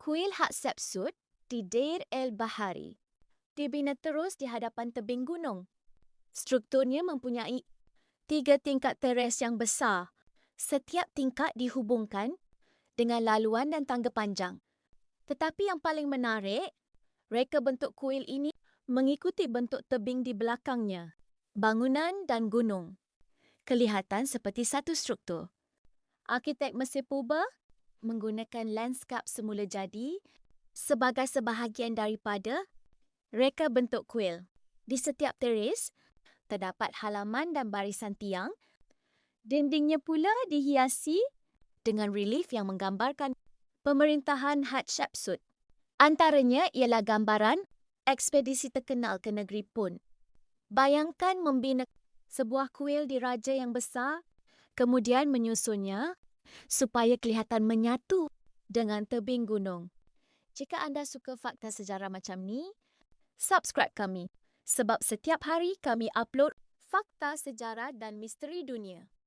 Kuil Hatshepsut di Deir el-Bahari dibina terus di hadapan tebing gunung. Strukturnya mempunyai 3 tingkat teres yang besar. Setiap tingkat dihubungkan dengan laluan dan tangga panjang. Tetapi yang paling menarik, reka bentuk kuil ini mengikuti bentuk tebing di belakangnya, bangunan dan gunung. Kelihatan seperti satu struktur. Arkitek Mesir Purba menggunakan lanskap semula jadi sebagai sebahagian daripada reka bentuk kuil. Di setiap teres, terdapat halaman dan barisan tiang. Dindingnya pula dihiasi dengan relief yang menggambarkan pemerintahan Hatshepsut. Antaranya ialah gambaran ekspedisi terkenal ke negeri Pun. Bayangkan membina sebuah kuil di raja yang besar, kemudian menyusunnya supaya kelihatan menyatu dengan tebing gunung. Jika anda suka fakta sejarah macam ni, subscribe kami sebab setiap hari kami upload fakta sejarah dan misteri dunia.